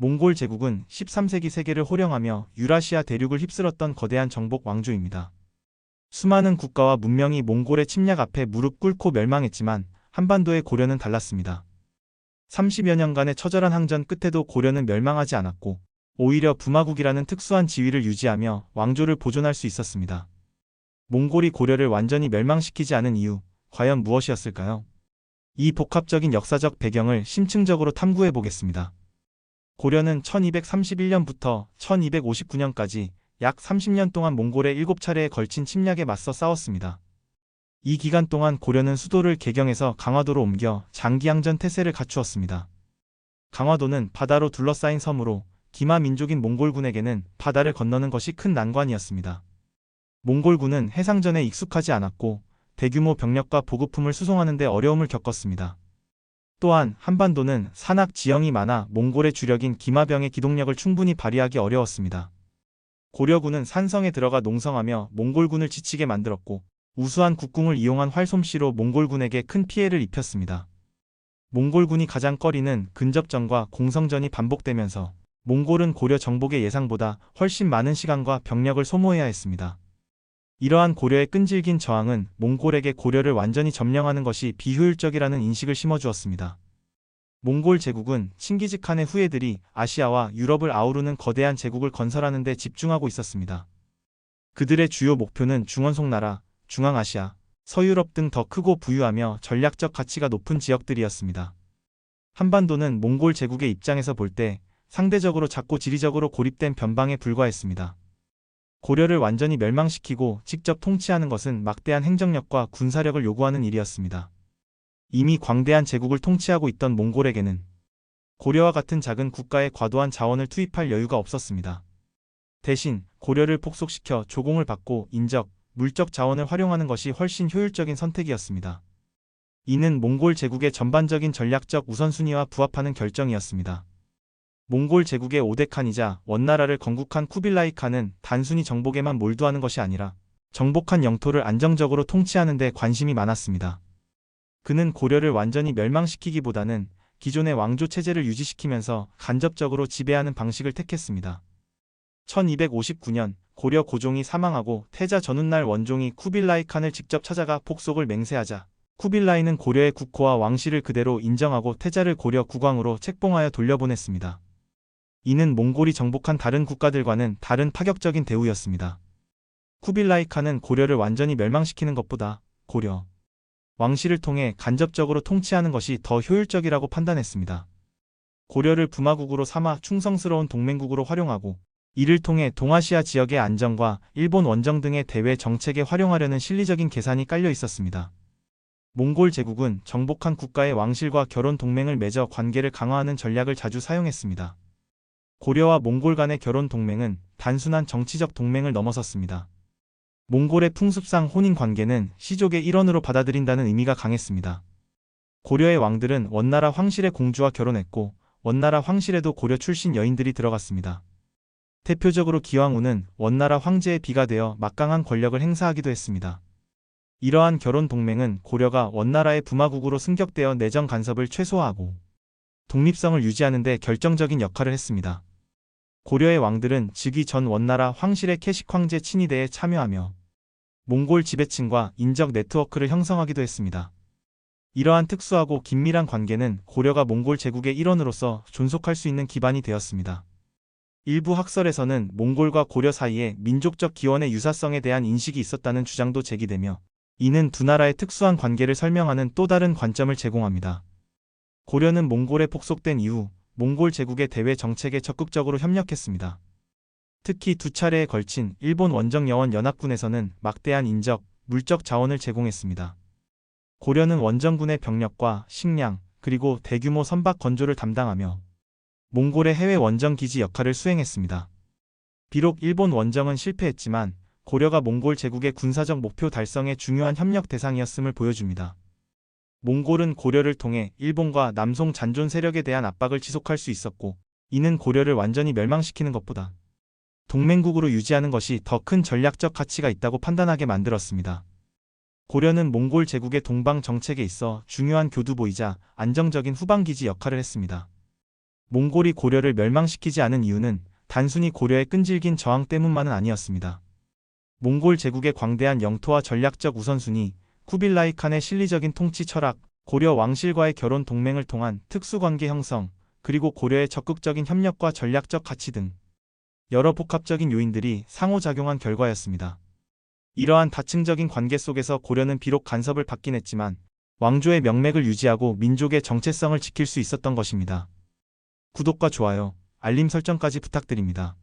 몽골 제국은 13세기 세계를 호령하며 유라시아 대륙을 휩쓸었던 거대한 정복 왕조입니다. 수많은 국가와 문명이 몽골의 침략 앞에 무릎 꿇고 멸망했지만 한반도의 고려는 달랐습니다. 30여 년간의 처절한 항전 끝에도 고려는 멸망하지 않았고 오히려 부마국이라는 특수한 지위를 유지하며 왕조를 보존할 수 있었습니다. 몽골이 고려를 완전히 멸망시키지 않은 이유, 과연 무엇이었을까요? 이 복합적인 역사적 배경을 심층적으로 탐구해 보겠습니다. 고려는 1231년부터 1259년까지 약 30년 동안 몽골의 7차례에 걸친 침략에 맞서 싸웠습니다. 이 기간 동안 고려는 수도를 개경해서 강화도로 옮겨 장기항전 태세를 갖추었습니다. 강화도는 바다로 둘러싸인 섬으로 기마 민족인 몽골군에게는 바다를 건너는 것이 큰 난관이었습니다. 몽골군은 해상전에 익숙하지 않았고 대규모 병력과 보급품을 수송하는 데 어려움을 겪었습니다. 또한 한반도는 산악 지형이 많아 몽골의 주력인 기마병의 기동력을 충분히 발휘하기 어려웠습니다. 고려군은 산성에 들어가 농성하며 몽골군을 지치게 만들었고 우수한 국궁을 이용한 활솜씨로 몽골군에게 큰 피해를 입혔습니다. 몽골군이 가장 꺼리는 근접전과 공성전이 반복되면서 몽골은 고려 정복의 예상보다 훨씬 많은 시간과 병력을 소모해야 했습니다. 이러한 고려의 끈질긴 저항은 몽골에게 고려를 완전히 점령하는 것이 비효율적이라는 인식을 심어주었습니다. 몽골 제국은 칭기즈칸의 후예들이 아시아와 유럽을 아우르는 거대한 제국을 건설하는 데 집중하고 있었습니다. 그들의 주요 목표는 중원송나라, 중앙아시아, 서유럽 등 더 크고 부유하며 전략적 가치가 높은 지역들이었습니다. 한반도는 몽골 제국의 입장에서 볼 때 상대적으로 작고 지리적으로 고립된 변방에 불과했습니다. 고려를 완전히 멸망시키고 직접 통치하는 것은 막대한 행정력과 군사력을 요구하는 일이었습니다. 이미 광대한 제국을 통치하고 있던 몽골에게는 고려와 같은 작은 국가에 과도한 자원을 투입할 여유가 없었습니다. 대신 고려를 폭속시켜 조공을 받고 인적, 물적 자원을 활용하는 것이 훨씬 효율적인 선택이었습니다. 이는 몽골 제국의 전반적인 전략적 우선순위와 부합하는 결정이었습니다. 몽골 제국의 5대 칸이자 원나라를 건국한 쿠빌라이 칸은 단순히 정복에만 몰두하는 것이 아니라 정복한 영토를 안정적으로 통치하는 데 관심이 많았습니다. 그는 고려를 완전히 멸망시키기보다는 기존의 왕조 체제를 유지시키면서 간접적으로 지배하는 방식을 택했습니다. 1259년 고려 고종이 사망하고 태자 전훗날 원종이 쿠빌라이 칸을 직접 찾아가 폭속을 맹세하자 쿠빌라이는 고려의 국호와 왕실을 그대로 인정하고 태자를 고려 국왕으로 책봉하여 돌려보냈습니다. 이는 몽골이 정복한 다른 국가들과는 다른 파격적인 대우였습니다. 쿠빌라이 칸은 고려를 완전히 멸망시키는 것보다 고려 왕실을 통해 간접적으로 통치하는 것이 더 효율적이라고 판단했습니다. 고려를 부마국으로 삼아 충성스러운 동맹국으로 활용하고 이를 통해 동아시아 지역의 안정과 일본 원정 등의 대외 정책에 활용하려는 실리적인 계산이 깔려 있었습니다. 몽골 제국은 정복한 국가의 왕실과 결혼 동맹을 맺어 관계를 강화하는 전략을 자주 사용했습니다. 고려와 몽골 간의 결혼 동맹은 단순한 정치적 동맹을 넘어섰습니다. 몽골의 풍습상 혼인 관계는 시족의 일원으로 받아들인다는 의미가 강했습니다. 고려의 왕들은 원나라 황실의 공주와 결혼했고 원나라 황실에도 고려 출신 여인들이 들어갔습니다. 대표적으로 기왕후는 원나라 황제의 비가 되어 막강한 권력을 행사하기도 했습니다. 이러한 결혼 동맹은 고려가 원나라의 부마국으로 승격되어 내정 간섭을 최소화하고 독립성을 유지하는 데 결정적인 역할을 했습니다. 고려의 왕들은 즉위 전 원나라 황실의 캐식 황제 친위대에 참여하며 몽골 지배층과 인적 네트워크를 형성하기도 했습니다. 이러한 특수하고 긴밀한 관계는 고려가 몽골 제국의 일원으로서 존속할 수 있는 기반이 되었습니다. 일부 학설에서는 몽골과 고려 사이에 민족적 기원의 유사성에 대한 인식이 있었다는 주장도 제기되며 이는 두 나라의 특수한 관계를 설명하는 또 다른 관점을 제공합니다. 고려는 몽골에 복속된 이후 몽골 제국의 대외 정책에 적극적으로 협력했습니다. 특히 두 차례에 걸친 일본 원정여원 연합군에서는 막대한 인적, 물적 자원을 제공했습니다. 고려는 원정군의 병력과 식량, 그리고 대규모 선박 건조를 담당하며 몽골의 해외 원정 기지 역할을 수행했습니다. 비록 일본 원정은 실패했지만 고려가 몽골 제국의 군사적 목표 달성에 중요한 협력 대상이었음을 보여줍니다. 몽골은 고려를 통해 일본과 남송 잔존 세력에 대한 압박을 지속할 수 있었고 이는 고려를 완전히 멸망시키는 것보다 동맹국으로 유지하는 것이 더 큰 전략적 가치가 있다고 판단하게 만들었습니다. 고려는 몽골 제국의 동방 정책에 있어 중요한 교두보이자 안정적인 후방기지 역할을 했습니다. 몽골이 고려를 멸망시키지 않은 이유는 단순히 고려의 끈질긴 저항 때문만은 아니었습니다. 몽골 제국의 광대한 영토와 전략적 우선순위, 쿠빌라이 칸의 실리적인 통치 철학, 고려 왕실과의 결혼 동맹을 통한 특수관계 형성, 그리고 고려의 적극적인 협력과 전략적 가치 등 여러 복합적인 요인들이 상호작용한 결과였습니다. 이러한 다층적인 관계 속에서 고려는 비록 간섭을 받긴 했지만 왕조의 명맥을 유지하고 민족의 정체성을 지킬 수 있었던 것입니다. 구독과 좋아요, 알림 설정까지 부탁드립니다.